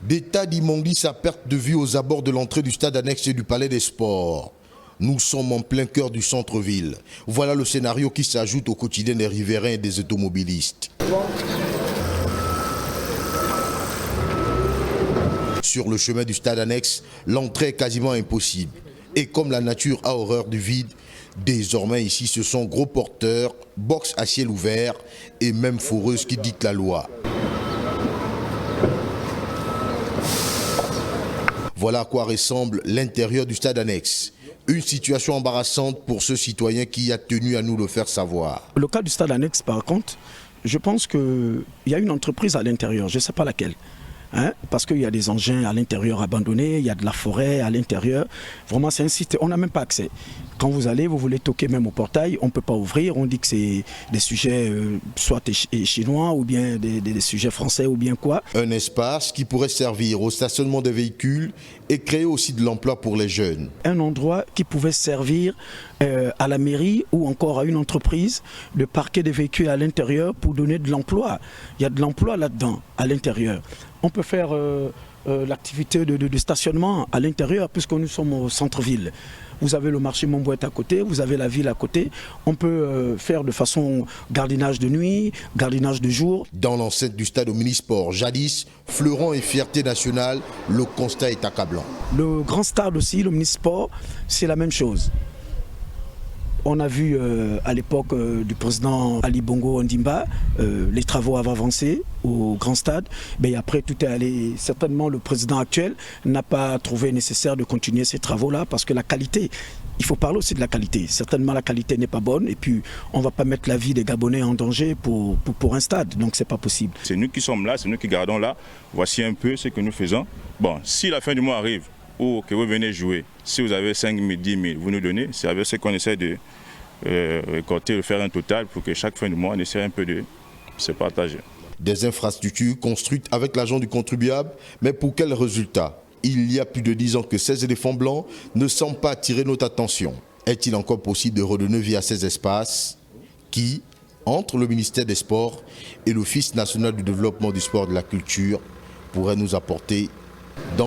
Beta d'Imongli sa perte de vue aux abords de l'entrée du stade annexe et du Palais des Sports. Nous sommes en plein cœur du centre-ville. Voilà le scénario qui s'ajoute au quotidien des riverains et des automobilistes. Sur le chemin du stade annexe, l'entrée est quasiment impossible. Et comme la nature a horreur du vide, désormais ici ce sont gros porteurs, box à ciel ouvert et même foreuses qui dictent la loi. Voilà à quoi ressemble l'intérieur du stade annexe. Une situation embarrassante pour ce citoyen qui a tenu à nous le faire savoir. Le cas du stade annexe, par contre, je pense qu'il y a une entreprise à l'intérieur, je ne sais pas laquelle. Parce qu'il y a des engins à l'intérieur abandonnés, il y a de la forêt à l'intérieur. Vraiment, c'est un site, on n'a même pas accès. Quand vous allez, vous voulez toquer même au portail, on ne peut pas ouvrir. On dit que c'est des sujets soit chinois ou bien des sujets français ou bien quoi. Un espace qui pourrait servir au stationnement des véhicules et créer aussi de l'emploi pour les jeunes. Un endroit qui pouvait servir à la mairie ou encore à une entreprise de parquer des véhicules à l'intérieur pour donner de l'emploi. Il y a de l'emploi là-dedans, à l'intérieur. On peut faire l'activité de stationnement à l'intérieur puisque nous sommes au centre-ville. Vous avez le marché Montbouette à côté, vous avez la ville à côté. On peut faire de façon gardiennage de nuit, gardiennage de jour. Dans l'enceinte du stade Omnisport, jadis, fleuron et fierté nationale, le constat est accablant. Le grand stade aussi, l'Omnisport, c'est la même chose. On a vu à l'époque du président Ali Bongo Ondimba, les travaux avaient avancé au grand stade. Mais après, tout est allé. Certainement, le président actuel n'a pas trouvé nécessaire de continuer ces travaux-là parce que la qualité, il faut parler aussi de la qualité. Certainement, la qualité n'est pas bonne et puis on ne va pas mettre la vie des Gabonais en danger pour un stade. Donc, ce n'est pas possible. C'est nous qui sommes là, c'est nous qui gardons là. Voici un peu ce que nous faisons. Bon, si la fin du mois arrive, ou que vous venez jouer, si vous avez 5 000, 10 000, vous nous donnez, c'est avec ce qu'on essaie de récolter, de faire un total pour que chaque fin du mois, on essaie un peu de se partager. Des infrastructures construites avec l'argent du contribuable, mais pour quel résultat? Il y a plus de 10 ans que ces éléphants blancs ne semblent pas attirer notre attention. Est-il encore possible de redonner vie à ces espaces qui, entre le ministère des Sports et l'Office national du développement du sport et de la culture, pourraient nous apporter dans